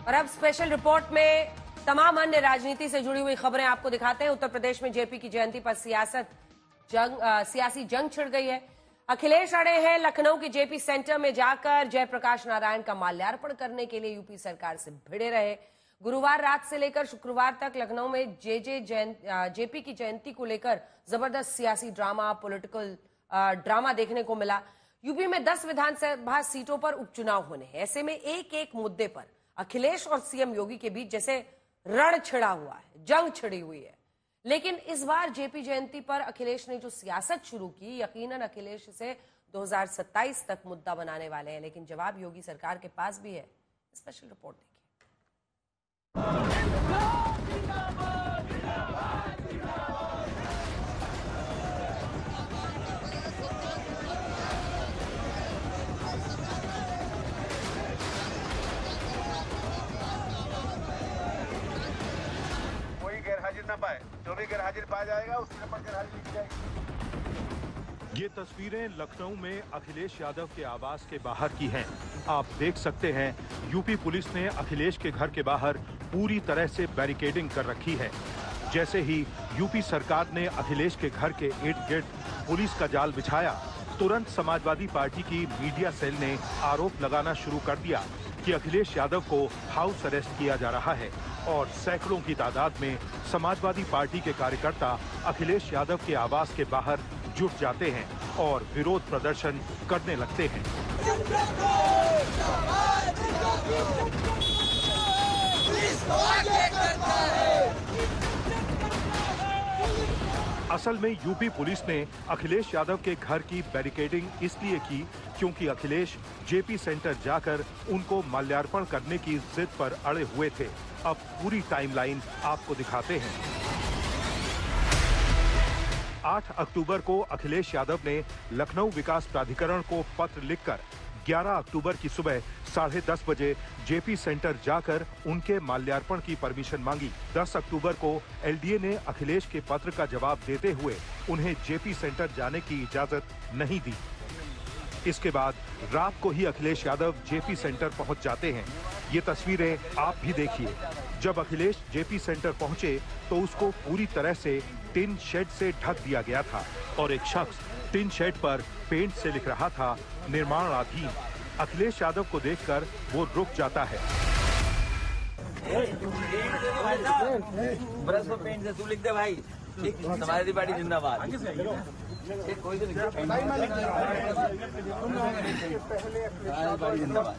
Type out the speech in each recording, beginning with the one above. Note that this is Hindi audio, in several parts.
और अब स्पेशल रिपोर्ट में तमाम अन्य राजनीति से जुड़ी हुई खबरें आपको दिखाते हैं। उत्तर प्रदेश में जेपी की जयंती पर सियासी जंग छिड़ गई है। अखिलेश अड़े हैं लखनऊ के जेपी सेंटर में जाकर जयप्रकाश नारायण का माल्यार्पण करने के लिए यूपी सरकार से भिड़े रहे। गुरुवार रात से लेकर शुक्रवार तक लखनऊ में जेपी की जयंती को लेकर जबरदस्त सियासी ड्रामा, पॉलिटिकल ड्रामा देखने को मिला। यूपी में 10 विधानसभा सीटों पर उपचुनाव होने हैं। ऐसे में एक एक मुद्दे पर अखिलेश और सीएम योगी के बीच जैसे रण छिड़ा हुआ है, जंग छिड़ी हुई है। लेकिन इस बार जेपी जयंती पर अखिलेश ने जो सियासत शुरू की, यकीनन अखिलेश इसे 2027 तक मुद्दा बनाने वाले हैं। लेकिन जवाब योगी सरकार के पास भी है। स्पेशल रिपोर्ट देखिए। ना पाए, जो भी गैरहाजिर पाया जाएगा उसके ऊपर गैरहाजिरी लिखी जाएगी। ये तस्वीरें लखनऊ में अखिलेश यादव के आवास के बाहर की हैं। आप देख सकते हैं यूपी पुलिस ने अखिलेश के घर के बाहर पूरी तरह से बैरिकेडिंग कर रखी है। जैसे ही यूपी सरकार ने अखिलेश के घर के इर्द गिर्द पुलिस का जाल बिछाया, तुरंत समाजवादी पार्टी की मीडिया सेल ने आरोप लगाना शुरू कर दिया कि अखिलेश यादव को हाउस अरेस्ट किया जा रहा है और सैकड़ों की तादाद में समाजवादी पार्टी के कार्यकर्ता अखिलेश यादव के आवास के बाहर जुट जाते हैं और विरोध प्रदर्शन करने लगते हैं। असल में यूपी पुलिस ने अखिलेश यादव के घर की बैरिकेडिंग इसलिए की क्योंकि अखिलेश जेपी सेंटर जाकर उनको माल्यार्पण करने की जिद पर अड़े हुए थे। अब पूरी टाइमलाइन आपको दिखाते हैं। 8 अक्टूबर को अखिलेश यादव ने लखनऊ विकास प्राधिकरण को पत्र लिखकर 11 अक्टूबर की सुबह 10:30 बजे जेपी सेंटर जाकर उनके माल्यार्पण की परमिशन मांगी। 10 अक्टूबर को एलडीए ने अखिलेश के पत्र का जवाब देते हुए उन्हें जेपी सेंटर जाने की इजाजत नहीं दी। इसके बाद रात को ही अखिलेश यादव जेपी सेंटर पहुंच जाते हैं। ये तस्वीरें आप भी देखिए। जब अखिलेश जेपी सेंटर पहुंचे तो उसको पूरी तरह से टिन शेड से ढक दिया गया था और एक शख्स टिन शेड पर पेंट से लिख रहा था निर्माणाधीन। अखिलेश यादव को देखकर वो रुक जाता है। ब्रश पर पेंट से तू लिख दे भाई, समाजवादी पार्टी जिंदाबाद। कोई तो जिंदाबाद।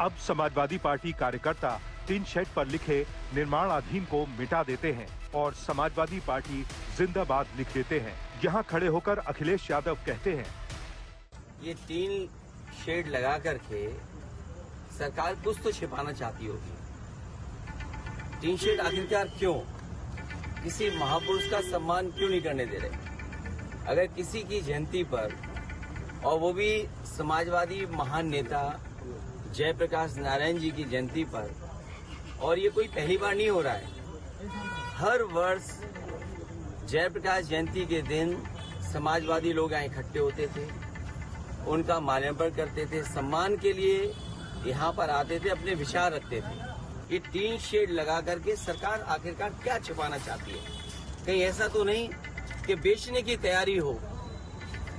अब समाजवादी पार्टी कार्यकर्ता टिन शेड पर लिखे निर्माणाधीन को मिटा देते हैं और समाजवादी पार्टी जिंदाबाद लिख देते हैं। यहाँ खड़े होकर अखिलेश यादव कहते हैं, ये टिन शेड लगा करके सरकार कुछ तो छिपाना चाहती होगी। टिन शेड आखिरकार क्यों? किसी महापुरुष का सम्मान क्यों नहीं करने दे रहे? अगर किसी की जयंती पर, और वो भी समाजवादी महान नेता जयप्रकाश नारायण जी की जयंती पर, और ये कोई पहली बार नहीं हो रहा है। हर वर्ष जयप्रकाश जयंती के दिन समाजवादी लोग यहाँ इकट्ठे होते थे, उनका माल्यार्पण करते थे, सम्मान के लिए यहाँ पर आते थे, अपने विचार रखते थे। ये टीन शेड लगा करके सरकार आखिरकार क्या छुपाना चाहती है? कहीं ऐसा तो नहीं कि बेचने की तैयारी हो,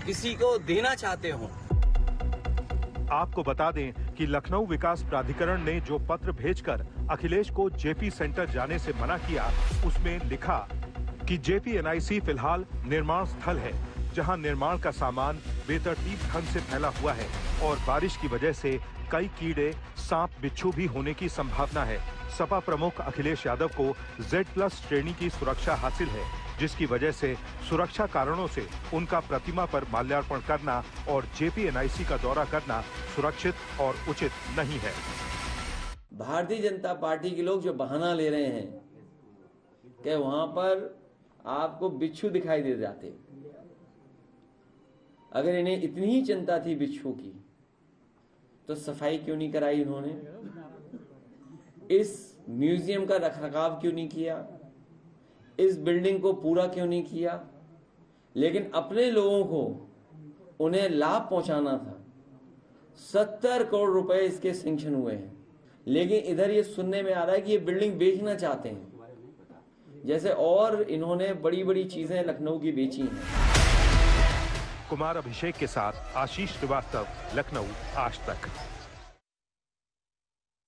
किसी को देना चाहते हो? आपको बता दें कि लखनऊ विकास प्राधिकरण ने जो पत्र भेजकर अखिलेश को जेपी सेंटर जाने से मना किया, उसमें लिखा कि जेपी एनआईसी फिलहाल निर्माण स्थल है, जहां निर्माण का सामान बेतरतीब ढंग से फैला हुआ है और बारिश की वजह से कई कीड़े, सांप, बिच्छू भी होने की संभावना है। सपा प्रमुख अखिलेश यादव को Z+ श्रेणी की सुरक्षा हासिल है, जिसकी वजह से सुरक्षा कारणों से उनका प्रतिमा पर माल्यार्पण करना और जेपी एनआईसी का दौरा करना सुरक्षित और उचित नहीं है। भारतीय जनता पार्टी के लोग जो बहाना ले रहे हैं कि वहां पर आपको बिच्छू दिखाई दे जाते, अगर इन्हें इतनी ही चिंता थी बिच्छू की तो सफाई क्यों नहीं कराई इन्होंने? इस म्यूजियम का रखरखाव क्यों नहीं किया? इस बिल्डिंग को पूरा क्यों नहीं किया? लेकिन अपने लोगों को उन्हें लाभ पहुंचाना था। 70 करोड़ रुपए इसके सैंक्शन हुए हैं। लेकिन इधर ये सुनने में आ रहा है कि ये बिल्डिंग बेचना चाहते हैं, जैसे और इन्होंने बड़ी बड़ी चीजें लखनऊ की बेची हैं। कुमार अभिषेक के साथ आशीष श्रीवास्तव, लखनऊ आज तक।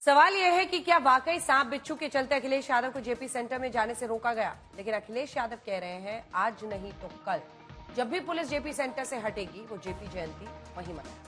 सवाल यह है कि क्या वाकई सांप बिच्छू के चलते अखिलेश यादव को जेपी सेंटर में जाने से रोका गया? लेकिन अखिलेश यादव कह रहे हैं आज नहीं तो कल जब भी पुलिस जेपी सेंटर से हटेगी वो जेपी जयंती वहीं मनाएगी।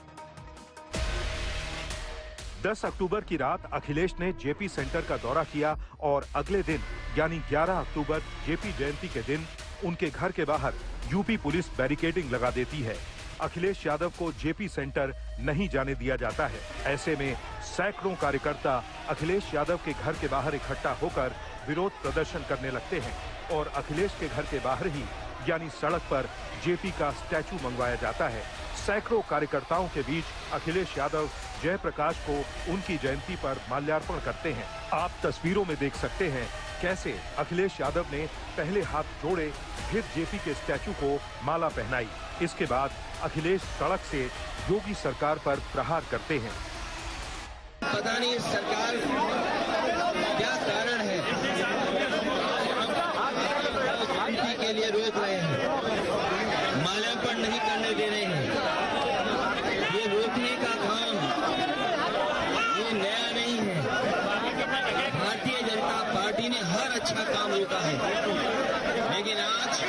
10 अक्टूबर की रात अखिलेश ने जेपी सेंटर का दौरा किया और अगले दिन यानी 11 अक्टूबर जेपी जयंती के दिन उनके घर के बाहर यूपी पुलिस बैरिकेडिंग लगा देती है। अखिलेश यादव को जेपी सेंटर नहीं जाने दिया जाता है। ऐसे में सैकड़ों कार्यकर्ता अखिलेश यादव के घर के बाहर इकट्ठा होकर विरोध प्रदर्शन करने लगते हैं और अखिलेश के घर के बाहर ही यानी सड़क पर जेपी का स्टैचू मंगवाया जाता है। सैकड़ों कार्यकर्ताओं के बीच अखिलेश यादव जयप्रकाश को उनकी जयंती पर माल्यार्पण करते हैं। आप तस्वीरों में देख सकते हैं कैसे अखिलेश यादव ने पहले हाथ जोड़े, फिर जेपी के स्टैचू को माला पहनाई। इसके बाद अखिलेश सड़क से योगी सरकार पर प्रहार करते हैं। पता नहीं सरकार क्या कारण है, जयंती के लिए रोक रहे हैं, माल्यार्पण नहीं करने दे रहे हैं। ये रोकने का काम ये नया नहीं है। भारतीय जनता पार्टी ने हर अच्छा काम रोका है, लेकिन आज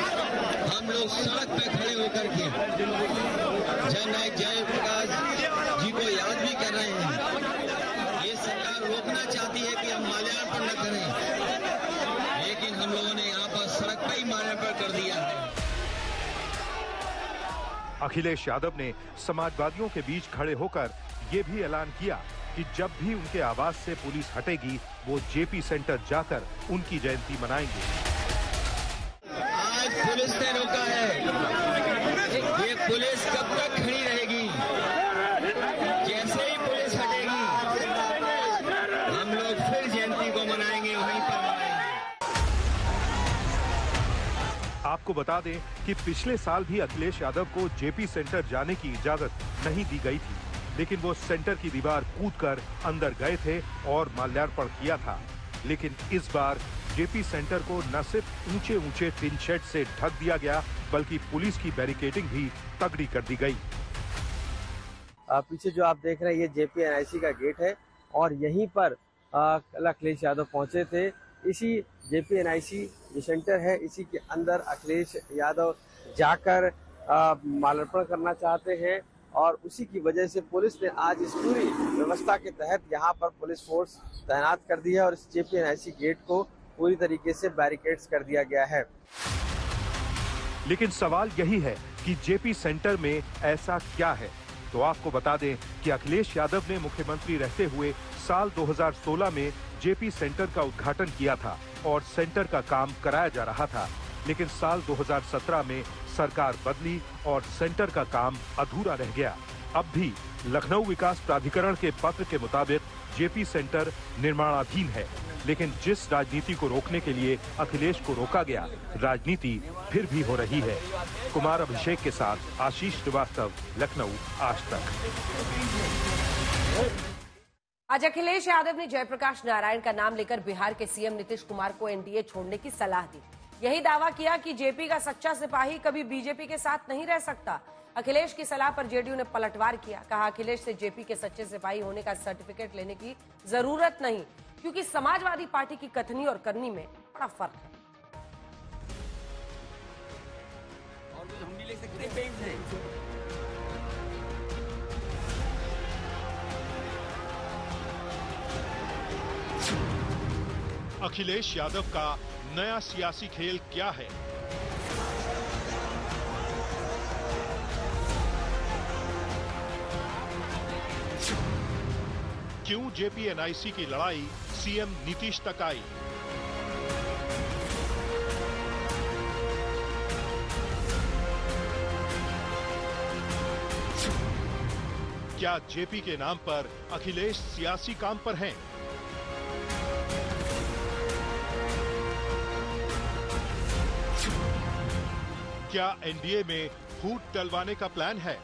हम लोग सड़क पे खड़े होकर के जननायक जयप्रकाश जी को याद भी कर रहे हैं। ये सरकार रोकना चाहती है कि हम माल्यार्पण न करें, लेकिन हम लोगों ने यहाँ पर सड़क पर ही माल्यार्पण कर दिया है। अखिलेश यादव ने समाजवादियों के बीच खड़े होकर ये भी ऐलान किया कि जब भी उनके आवास से पुलिस हटेगी वो जेपी सेंटर जाकर उनकी जयंती मनाएंगे। आज पुलिस ने रोका है, ये पुलिस कब तक खड़ी रहेगी? जैसे ही पुलिस हटेगी हम लोग फिर जयंती को मनाएंगे, वहीं पर मनाएंगे। आपको बता दें कि पिछले साल भी अखिलेश यादव को जेपी सेंटर जाने की इजाजत नहीं दी गई थी, लेकिन वो सेंटर की दीवार कूदकर अंदर गए थे और माल्यार्पण किया था। लेकिन इस बार जेपी सेंटर को न सिर्फ ऊंचे ऊंचे टिन शेड से ढक दिया गया, बल्कि पुलिस की बैरिकेडिंग भी तगड़ी कर दी गई। पीछे जो आप देख रहे हैं ये जेपीएनआईसी का गेट है और यहीं पर कल अखिलेश यादव पहुंचे थे। इसी जेपीएनआईसी जो सेंटर है इसी के अंदर अखिलेश यादव जाकर माल्यार्पण करना चाहते हैं और उसी की वजह से पुलिस ने आज इस पूरी व्यवस्था के तहत यहाँ पर पुलिस फोर्स तैनात कर दी है और इस जेपीएनआईसी गेट को पूरी तरीके से बैरिकेड्स कर दिया गया है। लेकिन सवाल यही है कि जेपी सेंटर में ऐसा क्या है? तो आपको बता दें कि अखिलेश यादव ने मुख्यमंत्री रहते हुए साल 2016 में जेपी सेंटर का उद्घाटन किया था और सेंटर का काम कराया जा रहा था। लेकिन साल 2017 में सरकार बदली और सेंटर का काम अधूरा रह गया। अब भी लखनऊ विकास प्राधिकरण के पत्र के मुताबिक जेपी सेंटर निर्माणाधीन है, लेकिन जिस राजनीति को रोकने के लिए अखिलेश को रोका गया, राजनीति फिर भी हो रही है। कुमार अभिषेक के साथ आशीष श्रीवास्तव, लखनऊ आज तक। आज अखिलेश यादव ने जयप्रकाश नारायण का नाम लेकर बिहार के सीएम नीतीश कुमार को एनडीए छोड़ने की सलाह दी। यही दावा किया कि जेपी का सच्चा सिपाही कभी बीजेपी के साथ नहीं रह सकता। अखिलेश की सलाह पर जेडीयू ने पलटवार किया। कहा अखिलेश से जेपी के सच्चे सिपाही होने का सर्टिफिकेट लेने की जरूरत नहीं, क्योंकि समाजवादी पार्टी की कथनी और करनी में बड़ा फर्क है। और हम भी ले सकते हैं पेन से। अखिलेश यादव का नया सियासी खेल क्या है? क्यों जेपीएनआईसी की लड़ाई सीएम नीतीश तक आई? क्या जेपी के नाम पर अखिलेश सियासी काम पर हैं? क्या एनडीए में फूट डलवाने का प्लान है?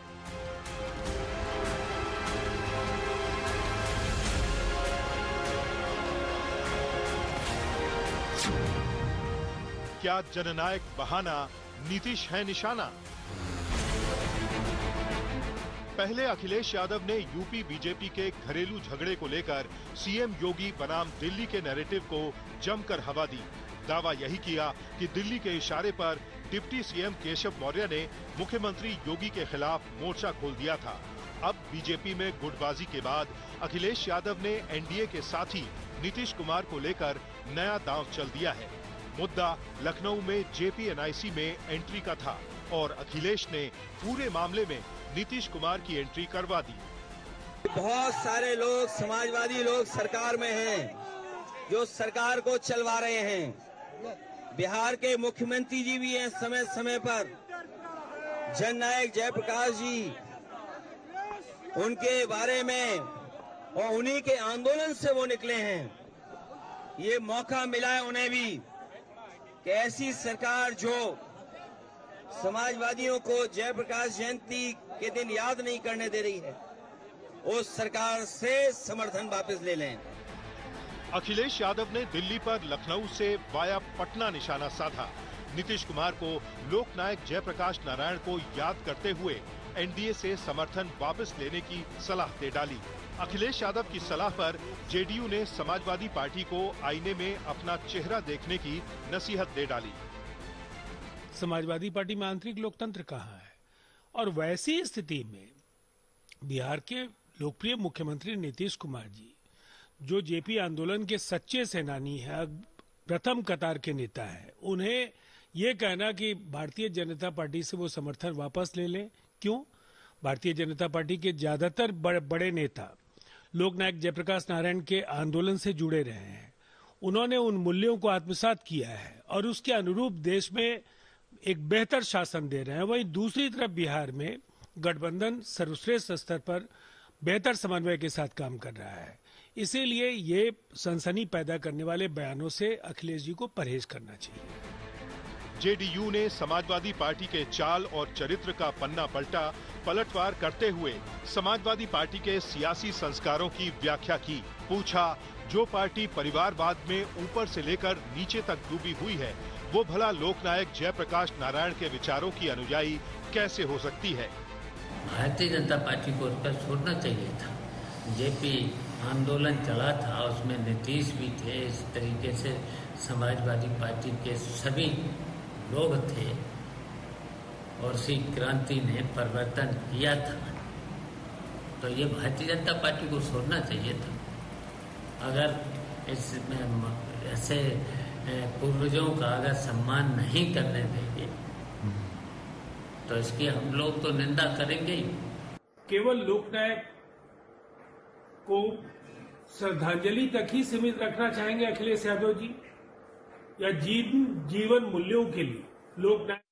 क्या जननायक बहाना नीतीश है निशाना? पहले अखिलेश यादव ने यूपी बीजेपी के घरेलू झगड़े को लेकर सीएम योगी बनाम दिल्ली के नैरेटिव को जमकर हवा दी। दावा यही किया कि दिल्ली के इशारे पर डिप्टी सीएम केशव मौर्य ने मुख्यमंत्री योगी के खिलाफ मोर्चा खोल दिया था। अब बीजेपी में गुटबाजी के बाद अखिलेश यादव ने एनडीए के साथी नीतीश कुमार को लेकर नया दांव चल दिया है। मुद्दा लखनऊ में जेपीएनआईसी में एंट्री का था और अखिलेश ने पूरे मामले में नीतीश कुमार की एंट्री करवा दी। बहुत सारे लोग, समाजवादी लोग सरकार में हैं, जो सरकार को चलवा रहे हैं। बिहार के मुख्यमंत्री जी भी हैं समय समय पर, जननायक जयप्रकाश जी, उनके बारे में और उन्हीं के आंदोलन से वो निकले हैं। ये मौका मिला है उन्हें भी कि ऐसी सरकार जो समाजवादियों को जयप्रकाश जयंती के दिन याद नहीं करने दे रही है, उस सरकार से समर्थन वापस ले लें। अखिलेश यादव ने दिल्ली पर लखनऊ से वाया पटना निशाना साधा। नीतीश कुमार को लोकनायक जयप्रकाश नारायण को याद करते हुए एनडीए से समर्थन वापस लेने की सलाह दे डाली। अखिलेश यादव की सलाह पर जेडीयू ने समाजवादी पार्टी को आईने में अपना चेहरा देखने की नसीहत दे डाली। समाजवादी पार्टी में आंतरिक लोकतंत्र कहाँ है? और वैसी स्थिति में बिहार के लोकप्रिय मुख्यमंत्री नीतीश कुमार जी, जो जेपी आंदोलन के सच्चे सेनानी है, प्रथम कतार के नेता है, उन्हें ये कहना कि भारतीय जनता पार्टी से वो समर्थन वापस ले लें, क्यों? भारतीय जनता पार्टी के ज्यादातर बड़े नेता लोकनायक जयप्रकाश नारायण के आंदोलन से जुड़े रहे हैं। उन्होंने उन मूल्यों को आत्मसात किया है और उसके अनुरूप देश में एक बेहतर शासन दे रहे हैं। वहीं दूसरी तरफ बिहार में गठबंधन सर्वश्रेष्ठ स्तर पर बेहतर समन्वय के साथ काम कर रहा है। इसीलिए ये सनसनी पैदा करने वाले बयानों से अखिलेश जी को परहेज करना चाहिए। जेडीयू ने समाजवादी पार्टी के चाल और चरित्र का पन्ना पलटवार करते हुए समाजवादी पार्टी के सियासी संस्कारों की व्याख्या की। पूछा, जो पार्टी परिवारवाद में ऊपर से लेकर नीचे तक डूबी हुई है, वो भला लोकनायक जयप्रकाश नारायण के विचारों की अनुयायी कैसे हो सकती है? भारतीय जनता पार्टी को उसका छोड़ना चाहिए था। जेपी आंदोलन चला था, उसमें नीतीश भी थे, इस तरीके से समाजवादी पार्टी के सभी लोग थे और इसी क्रांति ने परिवर्तन किया था। तो ये भारतीय जनता पार्टी को छोड़ना चाहिए था। अगर इसमें ऐसे पूर्वजों का अगर सम्मान नहीं करने देंगे तो इसकी हम लोग तो निंदा करेंगे ही। केवल लोकनायक को श्रद्धांजलि तक ही सीमित रखना चाहेंगे अखिलेश यादव जी, या जीवन मूल्यों के लिए लोकनायक